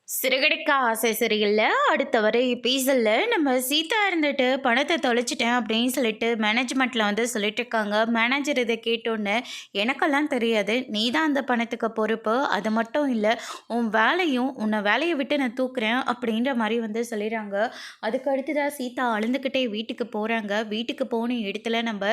சிறுகடிக்க ஆசை சரியில்ல. அடுத்த வர எபிசோட்ல நம்ம சீதா இருந்துட்டு பணத்த தொலைச்சுட்டேன் அப்படின்னு சொல்லிட்டு மேனேஜ்மெண்ட்ல வந்து சொல்லிட்டு இருக்காங்க. மேனேஜர் இத கேட்டோனே, "எனக்கெல்லாம் தெரியாது. நீ தான் அந்த பணத்துக்கு பொறுப்பு. அது மட்டும் இல்ல, உன் வேலையும் உன்ன வேலைய விட்டு நான் தூக்குறேன்." அப்படின்ற மாரி வந்து சொல்லிறாங்க. அதுக்கு அடுத்ததா சீதா அழுந்துக்கிட்டே வீட்டுக்கு போறாங்க. வீட்டுக்கு போன இடத்துல நம்ப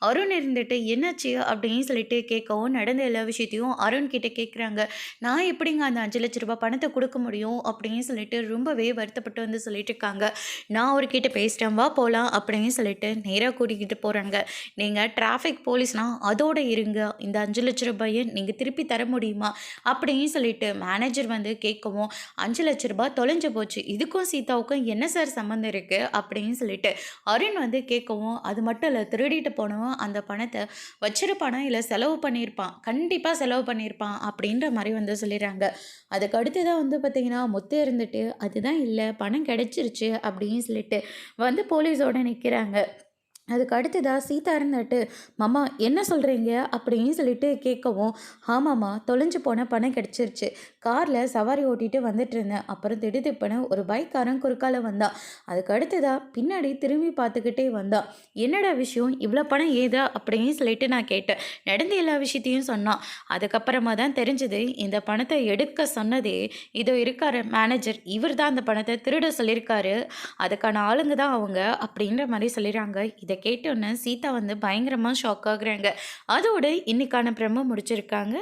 அருண் இருந்துட்டு, "என்னாச்சு?" அப்படின்னு சொல்லிட்டு கேட்கவும், நடந்த எல்லா விஷயத்தையும் அருண் கிட்ட கேட்குறாங்க. "நான் எப்படிங்க அந்த ரூ. 5,00,000 பணத்த குடுக்க முடியும்?" அப்படின்னு சொல்லிட்டு ரொம்பவே வருத்தப்பட்டு வந்து சொல்லிட்டு இருக்காங்க. நான் அவர்கிட்ட பேசிட்டேன், "வா போலாம்" அப்படின்னு சொல்லிட்டு நேரா கூட்டிக்கிட்டு போறாங்க. "நீங்க டிராஃபிக் போலீஸ்னா அதோட இருங்க. இந்த ரூ. 5,00,000 நீங்க திருப்பி தர முடியுமா?" அப்படின்னு சொல்லிட்டு மேனேஜர் வந்து கேட்கவும், "ரூ. 5,00,000 தொலைஞ்சு போச்சு. இதுக்கும் சீதாவுக்கும் என்ன சார் சம்மந்தம் இருக்கு?" அப்படின்னு சொல்லிட்டு அருண் வந்து கேட்கவும், "அது மட்டும் இல்ல, திருடிட்டு போனவன் அந்த பணத்த வச்சிருப்பானா, இல்ல செலவு பண்ணியிருப்பான். கண்டிப்பா செலவு பண்ணியிருப்பான்." அப்படின்ற மாரி வந்து சொல்லிடுறாங்க. அதுக்கு அடுத்ததா வந்து பார்த்தீங்கன்னா, முத்து இருந்துட்டு, "அதுதான் இல்ல, பணம் கிடைச்சிருச்சு." அப்படின்னு சொல்லிட்டு வந்து போலீஸோட நிக்கிறாங்க. அதுக்கு அடுத்ததா சீதா இருந்துட்டு, "மாமா என்ன சொல்றீங்க?" அப்படின்னு சொல்லிட்டு கேட்கவும், "ஆமாம்மா, தொலைஞ்சு போன பணம் கிடைச்சிருச்சு. கார்ல சவாரி ஓட்டிட்டு வந்துட்டுருந்தேன். அப்புறம் திடுதிப்புன்னு ஒரு பைக்காரன் குறுக்கால வந்தான். அதுக்கு அடுத்ததா பின்னாடி திரும்பி பார்த்துக்கிட்டே வந்தான். 'என்னடா விஷயம்? இவ்வளோ பணம் ஏதா?' அப்படின்னு சொல்லிட்டு நான் கேட்டேன். நடந்த எல்லா விஷயத்தையும் சொன்னான். அதுக்கப்புறமா தான் தெரிஞ்சது, இந்த பணத்த எடுக்க சொன்னதே இதோ இருக்காரு மேனேஜர். இவர் தான் அந்த பணத்த திருட சொல்லியிருக்காரு. அதுக்கான ஆளுங்க தான் அவங்க." அப்படின்ற மாரி சொல்லிறாங்க. இத கேட்டோன்னே சீதா வந்து பயங்கரமா ஷாக் ஆகுறாங்க. அதோட இன்னைக்கான ப்ரோமோ முடிச்சிருக்காங்க.